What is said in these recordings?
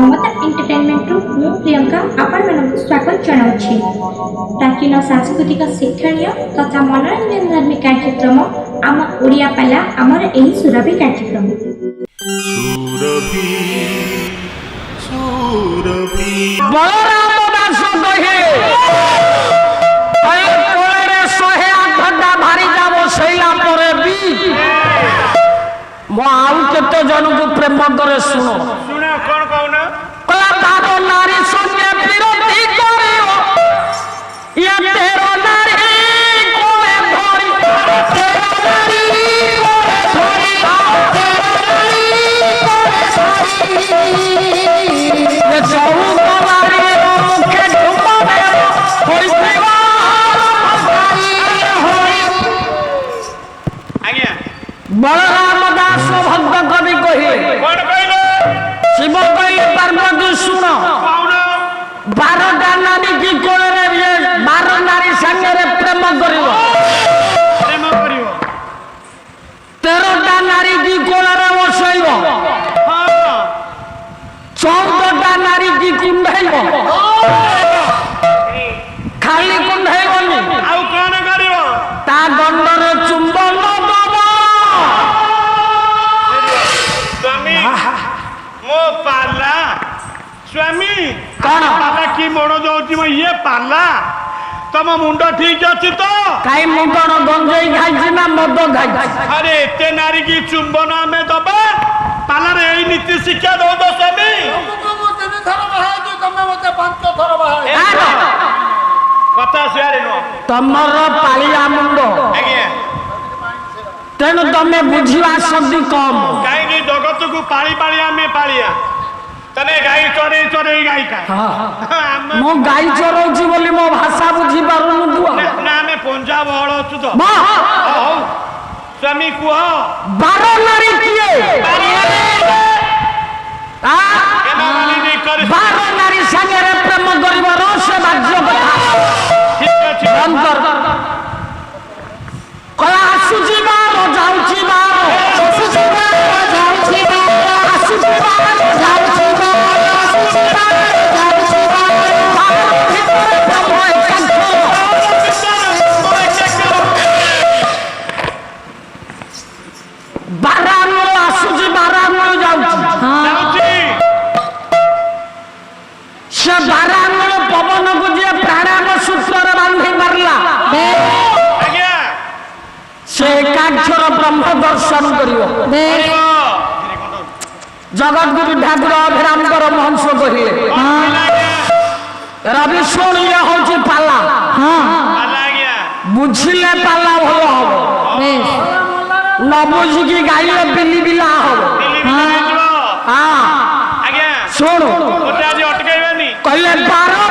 ममता entertainment मु प्रियंका आपण मानक स्वागत जनाउछि। प्राचीन सांस्कृतिक शिक्षणीय तथा मनोरंजन धर्मी कार्यक्रम आम ओडिया पाला आमर एही सुरभि कार्यक्रम बलराम दास कहे कोले 108 घंटा भारी जाबो सैला परे भी मो आउ केते जन को प्रेम करे सुनो कौन कहना कला तारो नारी संगे विरोधी करियो ये तेरो नारी कोले धरी तेरो नारी कोले धरी तेरो नारी कोले धरी ये चौक नारी मुखे घुमावे होई आज्ञा बलराम दास भक्त कवि कहे कौन कहले शिव कहे पार्वती सुनो कहना 12टा नारी की कोले रे 12 नारी संगे रे प्रेम करियो प्रेम करियो 13टा नारी की कोले रे बसइबो हां 14टा नारी की कुंढाइबो खाली कुंढाइबोनी आउ कौन करियो ता गंडरे चुंबन दबो स्वामी मो पाला स्वामी कौन? पाला की मोड़ दउची मो ये पाला तम मुंड ठीक अछि तो काई मु कोन गंजई खाइछि ना मद खाइछि अरे एते नारी की चुंबन हमें दबा पाला रे एई नीति शिक्षा दो दो स्वामी आरो कथा सियारे नो तमर पालिया मुंड आज्ञा तेणु तमे बुझिवा शब्द कम काई जगत को पाली पाली हमें पालिया तने गाई चरे चरे गाई का मो गाई चरौछि बोली मो भाषा बुझी पारुनु तू ना हमें पंजाब हल अछु तो बा हौ स्वामी कुह 12 नारी किए आ एना मानी नहीं कर 12 नारी संगे रे प्रेम करिव रहस्य बाज्य कथा ठीक अछि अंतर कला आसुची बारो जाउची बारो आसुची बारो जाउची बारो आसुची बारो जाउची बारो आसुची बारो जाउची बारो ভিতরে প্রভু একান্ত বারানো আসুची বারানো যাউची সে বারানো পবন কো যে প্রাণায়াম সূত্রে বাঁধি মারলা आज्ञा से एकाक्षर ब्रह्म दर्शन करियो जगत गुरु ठाकुर अभिरामकर महंस कहिले रवि शुण ये होची पाला बुझिले पाला भल हबो न बुझिकी गाइले बिली बिला हबो हां आज्ञा शुण ओटा जे अटकेबेनी कहले 12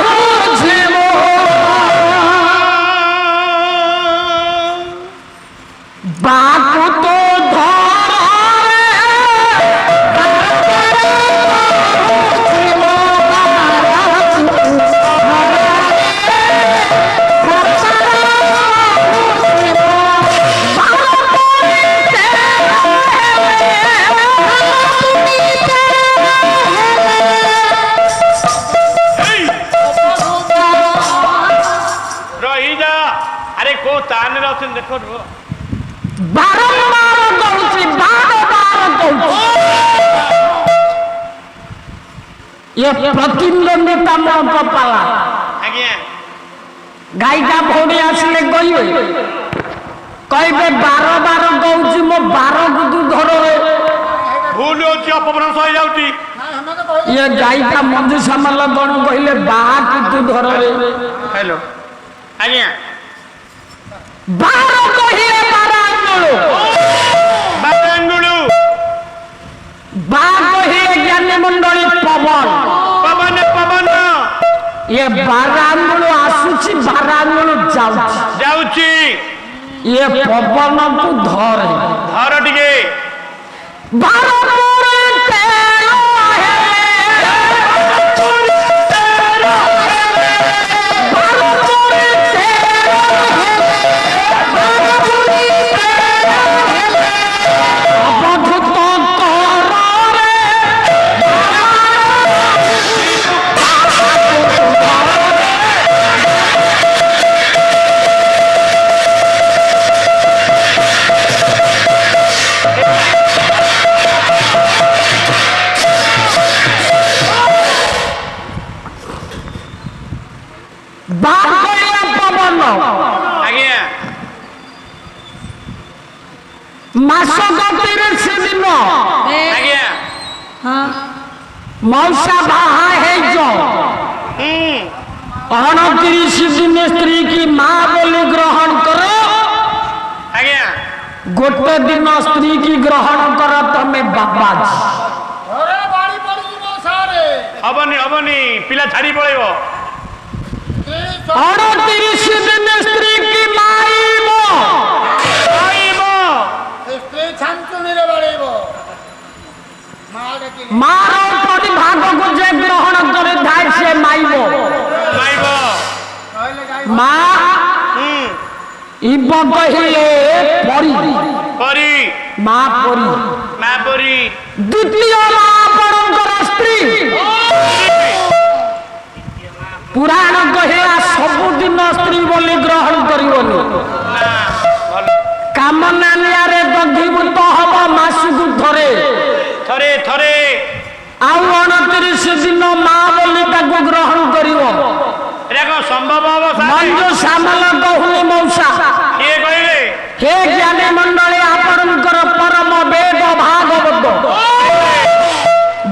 बुझिमो बाकु तो रही जा अरे को ताने रथन देखो रो बारंबार कहूची बार ये प्रतिद्वंदिता मूलक पाला आज्ञा गाईटा भौणी आसले कहबे कहबे 12 कहूची मो 12 गुदु घर भूल होची अपभ्रंश हो जाउची ये गाईटा मंजू सामल गण कहले बा कितु घर हेलो आज्ञा 12 कहिले 12 आंगुल बांगुलु बा कहिले ज्ञानी मंडली पवन पवन पवन ये 12 आंगुल आसुची 12 आंगुल जाउची ये पवन को धरे धर टिके 12 पूरे 13 है 12 पूरे 13 है अबधुत कर रे ମାସକ 30 ଦିନ ଆଜ୍ଞା ମଉସା ବାହା ହେଇଛ 29 ଦିନ ସ୍ତ୍ରୀ କି ମା ବୋଲି ଗ୍ରହଣ କର ଆଜ୍ଞା ଗୋଟେ ଦିନ ସ୍ତ୍ରୀ କି ଗ୍ରହଣ କର ତମେ ବାବା ହବନି ହବନି ପିଲା ଛାଡି ପଳେଇବ 29 ଦିନ ସ୍ତ୍ରୀ କି ମାଇବ ମାର ପରିଭାଗକୁ ଯେ ଗ୍ରହଣ କରିଥାଏ ସେ ମାଇବ ମା ଇବ କହିଲେ ପରି ପରି ମା ପରି ମା ପରି ଦ୍ୱିତୀୟ ମା ଆପଣଙ୍କର ସ୍ତ୍ରୀ ପୁରାଣ କହିଲା ସବୁଦିନ ସ୍ତ୍ରୀ ବୋଲି ଗ୍ରହଣ କରିବନି କାମନା ନିଆରେ ଦଧିଭୂତ ହବ ମାସକୁ ଥରେ ଥରେ ଥରେ ଆଉ 29 ଦିନ ମା ବୋଲି ତାକୁ ଗ୍ରହଣ କରିବ ଏଟା କଣ ସମ୍ଭବ ହବ ମଞ୍ଜୁ ସାମଲ କହୁନି ମଉସା କିଏ କହିଲେ ହେ ଜ୍ଞାନୀ ମଣ୍ଡଳୀ ଆପଣଙ୍କର ପରମ ବେଦ ଭାଗବତ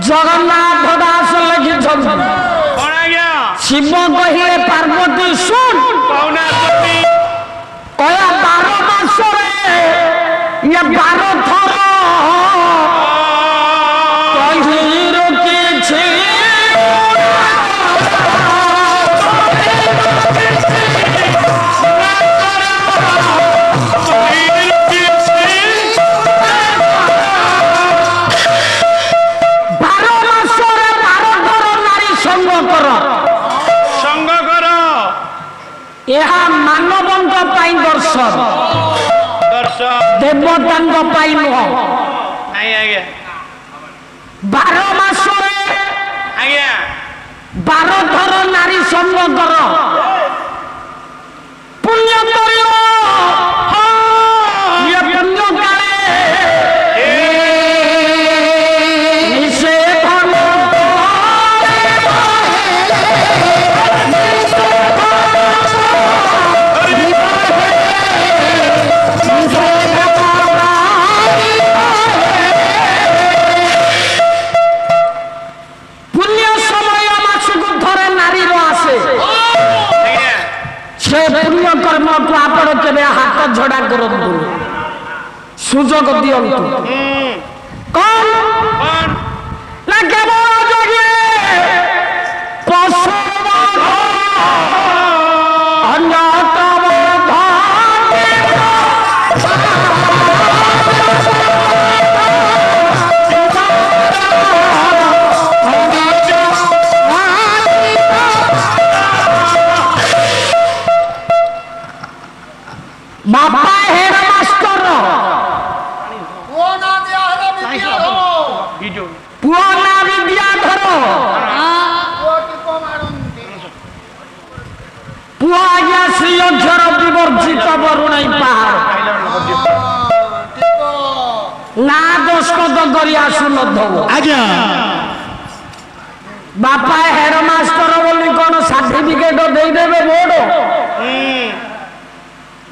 ଜଗନ୍ନାଥ ଦାସ ଲେଖିଛନ୍ତି କଣ ଆଜ୍ଞା ଶିବ କହିଲେ ପାର୍ବତୀ ଶୁଣ କହୁନାହାନ୍ତି କୟା 12 ମାସରେ ଇଏ 12 ଥର କହିରୁ କିଛି ଏହା ମାନବଙ୍କ ପାଇଁ ଦର୍ଶନ ଦେବତାଙ୍କ ପାଇଁ ନୁହଁ ନାଇଁ ଆଜ୍ଞା 12 ମାସରେ ଆଜ୍ଞା 12 ଥର ନାରୀ ସଙ୍ଗ କର ପୁଣ୍ୟ କରିବ ଇଏ ପୁଣ୍ୟ କାଳେ ନିଷେଧ पुण्य कर्म को आपण केबे हाथ झड़ा करंतु सुजोग दियंतु कौन ना केवल जोगे पशु अन्यतम बापा हेड मास्टर पुआ ना विद्याधर पुआ आज्ञा श्री अक्षर विवर्जित वरुणाई पहाड़ ना दस्खत करी आसु न आज्ञा बापा हेड मास्टर बोली कौन सर्टिफिकेट देदेवे बोर्ड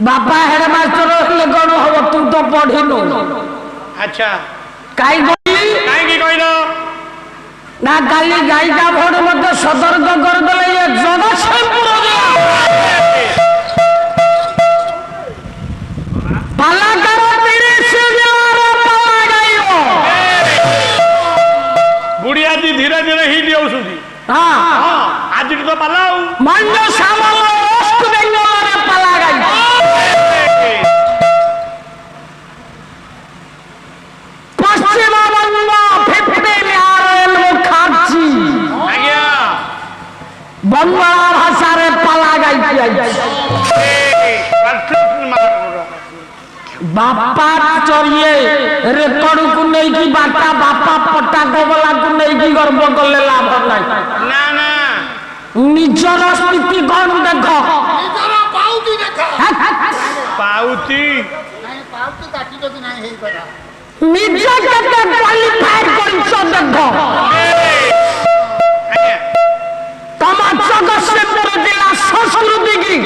बापा हेड मास्टर हेले कौन हम तू तो पढ़िनु अच्छा काई काहे कहलो ना काली गायिका भोट मत सतर्क कर देले ये जगतसिंहपुर पालाकार 30 जिल्लार पाला गाइयो बुढ़िया जी धीरे धीरे ही दिउसुदी हां आज तो पालाऊ मंज सामल वेस्ट बेंगल रे पाला गाइयो पश्चिम बंग 15 आरएल मुखर्जी आज्ञा बंगला भाषा रे पाला गाई बापा चरिए रेकर्ड को नहीं की बाटा बापा पटा गबला को नहीं की गर्व करले लाभ नहीं ना ना निजर स्थिति कौन देखो निजर पाउती देखो पाउती नहीं पाउती काटी जदी नहीं हेई पड़ा निज केते क्वालिफाई करिछ देखो तमा जगतसिंहपुर जिला संस्कृति की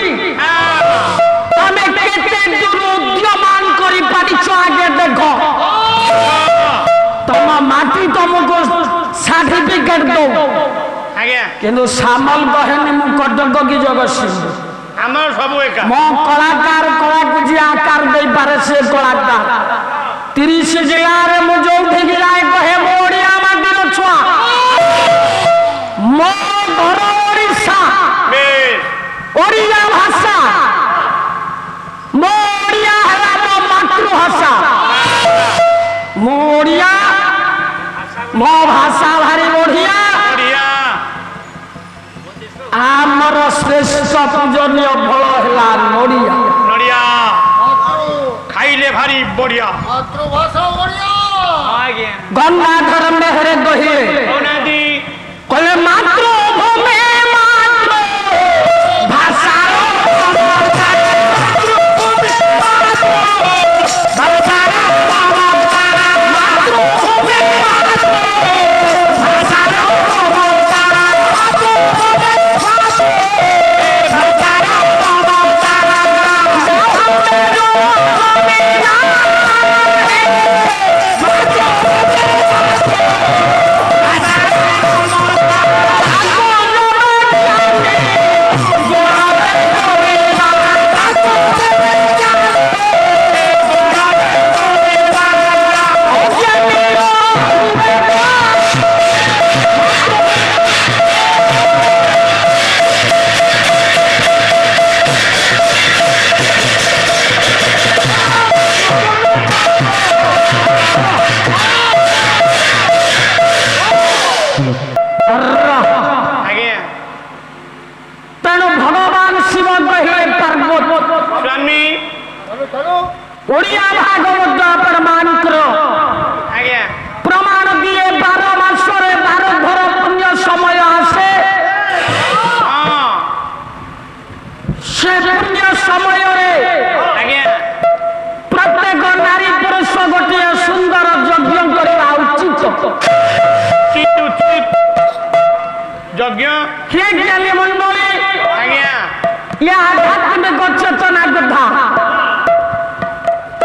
तमे केते दूर उद्यमान करी पारिछ आगे देखो সার্টিফিকেট দৌ ଆଜ୍ଞା କିନ୍ତୁ ସାମଲ କହେନି ମୁଁ କଟକ କି ଜଗତସିଂହପୁର ଆମର ସବୁ ଏକା ମୋ କଳାକାର କଳାକୁ ଯିଏ ଆକାର ଦେଇପାରେ ସେ କଳାକାର 30 ଜିଲ୍ଲାରେ ମୁଁ ଯୋଉଠିକି ଯାଏ କହେ ମୋ ଓଡ଼ିଆ ମାଟିର ଛୁଆ ମୋ ଘର ଓଡ଼ିଶା ବେଶ ଓଡ଼ିଆ ଭାଷା ମୋ ଓଡ଼ିଆ ହେଲା ମୋ ମାତୃଭାଷା ମୋ ଓଡ଼ିଆ ମୋ ଭାଷା ଭାରି ବଢ଼ିଆ ବଢିଆ ଆମର ଶ୍ରେଷ୍ଠ ପୂଜନୀୟ ଫଳ ହେଲା ନଡ଼ିଆ ନଡ଼ିଆ ଖାଇଲେ ଭାରି ବଢିଆ ମାତୃଭାଷା ଓଡ଼ିଆ ଆଜ୍ଞା ଗଙ୍ଗାଧର ମେହେର କହିଲେ କହୁନାହାନ୍ତି କହିଲେ ମାତୃଭୂମି ମାତୃ ଭାଷାର ଆଜ୍ଞା ତେଣୁ ଭଗବାନ ଶିବ କହିଲେ ପାର୍ବତ ସ୍ୱାମୀ ଚାଲୁ ଓଡ଼ିଆ ଭାଗବତ ଆପଣମାନଙ୍କର ଆଜ୍ଞା ପ୍ରମାଣ ଦିଏ 12 ମାସରେ 12 ଥର ପୁଣ୍ୟ ସମୟ ଆସେ ହଁ ସେ ପୁଣ୍ୟ ସମୟରେ ଆଜ୍ଞା ପ୍ରତ୍ୟେକ ନାରୀ ପୁରୁଷ ଗୋଟିଏ ସୁନ୍ଦର ଯଜ୍ଞ କରିବା ଉଚିତ ଉଚିତ ଉଚିତ ଯଜ୍ଞ ହେ ଜ୍ଞାନୀ ମଣ୍ଡଳୀ ଆଜ୍ଞା ଏ ଆଧ୍ୟାତ୍ମିକ ଚେତନା କଥା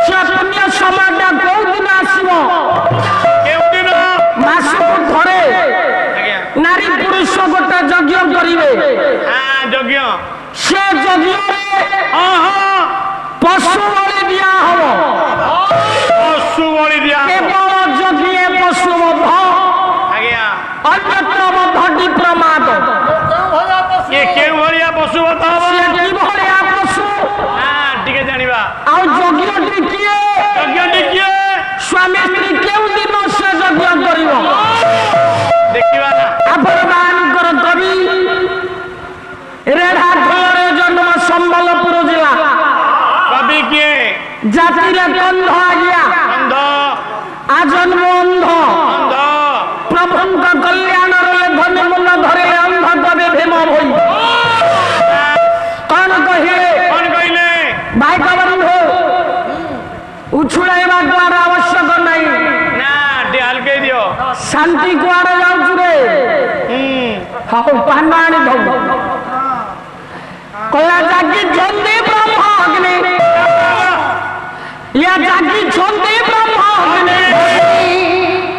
ସେ ପୁଣ୍ୟ ସମୟଟା କୋଉ ଦିନ ଆସିବ କେଉଁଦିନ ମାସକୁ ଥରେ ଆଜ୍ଞା ନାରୀ ପୁରୁଷ ଗୋଟେ ଯଜ୍ଞ କରିବେ ହଁ ଯଜ୍ଞ ସେ ଯଜ୍ଞରେ ହଁ ହଁ ପଶୁ ବଳି ଦିଆ ହବ ପଶୁ ବଳି ଦିଆ କେବଳ ଯଜ୍ଞେ ପଶୁ ବଧ ଆଜ୍ଞା ଅନ୍ୟତ୍ର ବଧଟି ପ୍ରମାଦ କେଉଁ ଭଳିଆ ପଶୁ ଇଏ କେଉଁ ଭଳିଆ ପଶୁ ବଧ ହବ ସେ କିଭଳିଆ ପଶୁ ହଁ ଟିକେ ଜାଣିବା ଆଉ ଯଜ୍ଞଟି କିଏ ଯଜ୍ଞଟି କିଏ ସ୍ୱାମୀ ସ୍ତ୍ରୀ କେଉଁ ଦିନ ସେ ଯଜ୍ଞ କରିବ ଦେଖିବା ନା ଆପଣମାନଙ୍କର କବି ରେଢାଖୋଲରେ ଜନ୍ମ ସମ୍ବଲପୁର ଜିଲ୍ଲା କବି କିଏ ଜାତିରେ କନ୍ଧ ଆଜ୍ଞା ଅନ୍ଧ ଆଜନ୍ମ ଅନ୍ଧ ଅନ୍ଧ ପ୍ରଭୁଙ୍କ କଲ୍ୟାଣରେ ଧନୀ ମୁନ ଧରିଲେ ଅନ୍ଧ କବି ଭୀମ ଭୋଇ କଣ କହିଲେ କଣ କହିଲେ ଭାଇକ ବନ୍ଧୁ ଉଛୁଳାଇବା ଦ୍ୱାରା ଆବଶ୍ୟକ ନାହିଁ ନା ଟିକେ ହାଲକେଇ ଦିଅ ଶାନ୍ତି କୁଆଡେ ଯାଉଛୁ ରେ ହଉ ପାନ ଆଣି ଧଉ କହିଲା ଜାଗିଛନ୍ତି ବ୍ରହ୍ମ ଅଗ୍ନି ଇଏ ଜାଗିଛନ୍ତି ବ୍ରହ୍ମ ଅଗ୍ନି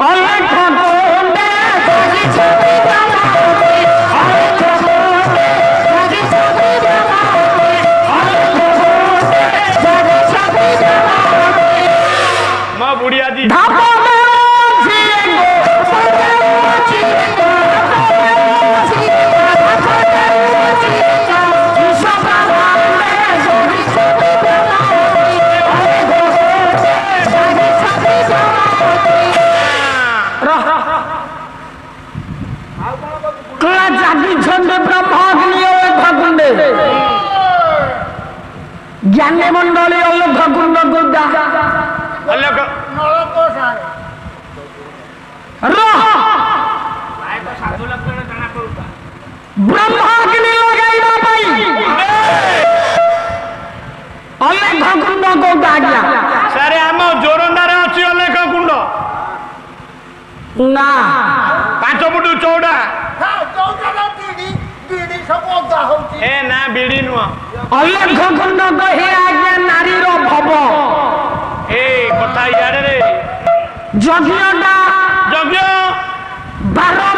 ଅଲେଖ କୁଣ୍ଡେ ଜାଗିଛନ୍ତି ବ୍ରହ୍ମ ଅଗ୍ନି ଅଲେଖ କୁଣ୍ଡେ ଜାଗିଛନ୍ତି ବ୍ରହ୍ମ ଅଗ୍ନି ଅଲେଖ କୁଣ୍ଡେ ଜାଗିଛନ୍ତି ବ୍ରହ୍ମ ଅଗ୍ନି ମୋ ବୁଢୀ ଆଜି ଧାପ ଜାଗିଛନ୍ତି ବ୍ରହ୍ମ ଅଗ୍ନି ଅଲେଖ କୁଣ୍ଡେ ଜ୍ଞାନୀ ମଣ୍ଡଳୀ ଅଲେଖ କୁଣ୍ଡକୁ ଅଲେଖ ନଳକ ସାରେ ବ୍ରହ୍ମ ଅଗ୍ନି ଲଗାଇବା ପାଇଁ ଅଲେଖ କୁଣ୍ଡ କୋଉଟା ଆଜ୍ଞା ସାରେ ଆମ ଜୋରନ୍ଦାରେ ଅଛି ଅଲେଖ କୁଣ୍ଡ ନା 5 ଫୁଟ ଚଉଡା ଚୌକାଟା ବିଡ଼ି ବିଡ଼ି ସବୁ ଅଦା ହଉଛି ଏ ନା ବିଡି ନୁହଁ ଅଲେଖ କୁଣ୍ଡ କହି ଆଜ୍ଞା ନାରୀର ଭବ ଏ କଥା ଇଆଡେ ରେ ଯଜ୍ଞଟା ଯଜ୍ଞ 12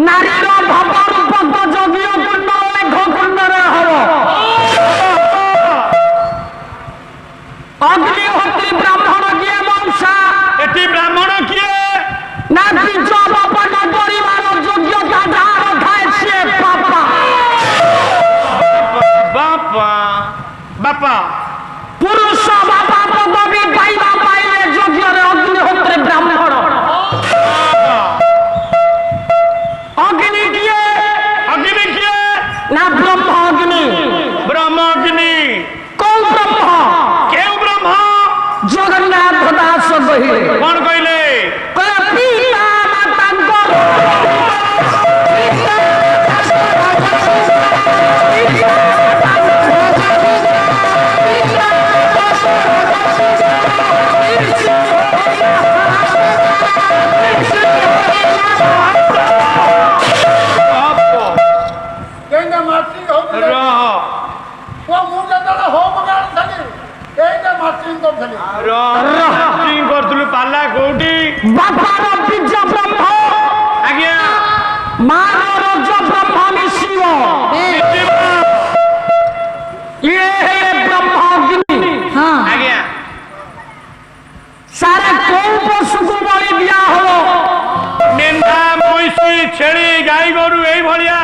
নারীর ভবরূপক যজ্ঞ কুণ্ড মেঘ কুণ্ডরে হব অগ্নিহোত্রী ব্রাহ্মণ কিয়ে মনসা এটি ব্রাহ্মণ কিয়ে না বীজ বপন পরিবার যোগ্যতা যার খায় সে পাপা বাপা বাপা পুরুষ বাপা পদবী পাইবা পাইলে যজ্ঞরে অগ্নিহোত্রী ব্রাহ্মণ অগ্নি কিয়ে অগ্নি কিয়ে না ব্রহ্ম অগ্নি ব্রহ্ম অগ্নি কোন ব্রহ্ম কেউ ব্রহ্ম জগন্নাথ দাস কহিলে কোন কইলে পিতা মাতাঙ্গ এইটা মার্চিং হচ্ছে রহ ও মুখে তারা হোম গান থাকে এইটা মার্চিং করছে রহ করতুলু পাল্লা কোউটি বাপার বীজ ব্রহ্ম আজ্ঞা মার রজ ব্রহ্ম মিশিব ইয়ে ব্রহ্ম অগ্নি আজ্ঞা সারা কোন পশুକୁ বলি দিয়া হলো মেন্ঢা মহিষী ছেড়ি গাই গরু এই ভলিয়া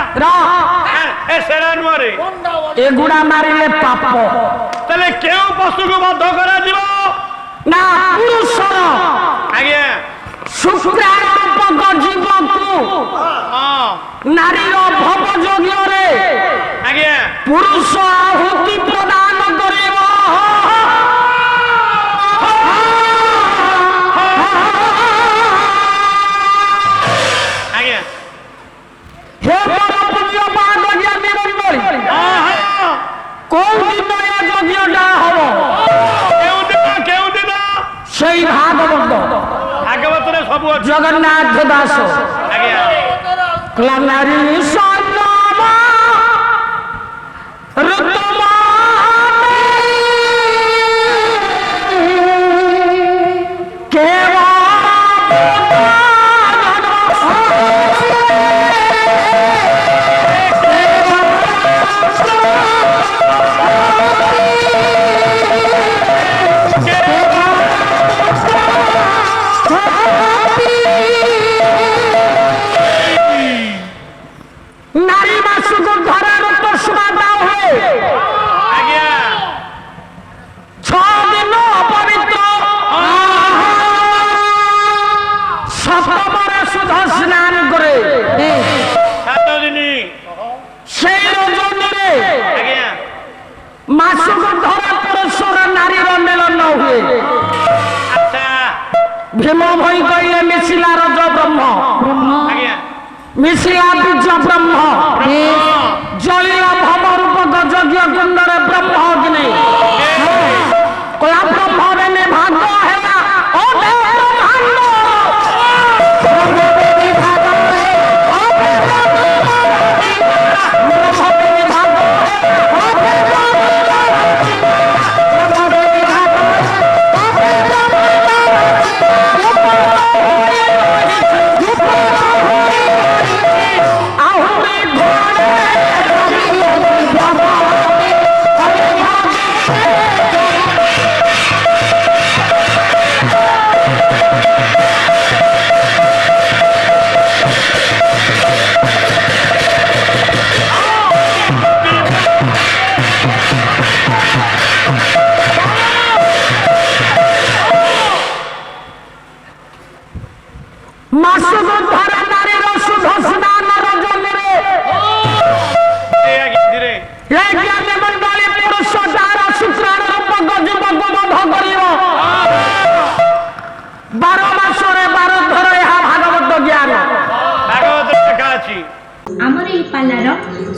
এ সেরা নুয়ারে কোনটা এগুড়া মারিলে পাপ তাহলে কেউ পশুকে বদ্ধ করা দিব না পুরুষর আজ্ঞা শুক্রাণুপক জীবକୁ হ্যাঁ নারীর ভব যজ্ঞরে আজ্ঞা পুরুষ আহুতি প্রদান করিব আজ্ঞা হে পরম পুণ্যবান জ্ঞানী বলি কোন দিন এ যজ্ঞটা হব কেউ দিন সেই ভাগবত ভাগবতরে সবু আছে জগন্নাথ দাস আজ্ঞা নারী সন্ন্যাম ঋতুমানে নারী মাসুক ধরার তসমা দাও হয়ে আজ্ঞা 6 দিন অপবিত্র সপ্তমরে শুদ্ধ স্নান করে 7 দিনই সেই রজনীরে আজ্ঞা মাসুক ধরা পুরুষর নারীর মিলন হুয়ে আচ্ছা ভীম ভই কইলে মিছিলা রজ ব্রহ্ম আজ্ঞা মিছিলা বীজ ব্রহ্ম জলিলা ভবরূপক যজ্ঞ কুণ্ডরে ব্রহ্ম অগ্নি কলা ব্রহ্মরে নিভাগ হেলা ও দেব ব্রহ্মাণ্ড মাসুক ধরা নারীর শুদ্ধ স্নান রজনীরে এই আজ্ঞা ধীরে এই জ্ঞানী মণ্ডলী পুরুষ দ্বারা শুক্রাণুপক জীবକୁ বধ করিব 12 মাসরে 12 ধর ଏହା ভাগবত জ্ঞান ভাগবত লেখা ଅଛି ଆମର ଏହି ପାଲାର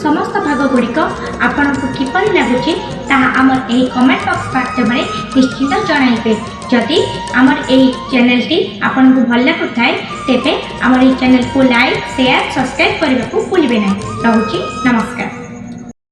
ସମସ୍ତ ଭାଗ ଗୁଡ଼ିକ ଆପଣଙ୍କୁ କିପରି ଲାଗୁଛି ତାହା ଆମର ଏହି କମେଣ୍ଟ ବକ୍ସ ମାଧ୍ୟମରେ ନିଶ୍ଚିତ ଜଣାଇବେ। ଯଦି ଆମର ଏହି ଚ୍ୟାନେଲଟି ଆପଣଙ୍କୁ ଭଲ ଲାଗୁଥାଏ ତେବେ ଆମର ଏହି ଚ୍ୟାନେଲକୁ ଲାଇକ୍ ସେୟାର ସବସ୍କ୍ରାଇବ୍ କରିବାକୁ ଭୁଲିବେ ନାହିଁ। ରହୁଛି ନମସ୍କାର।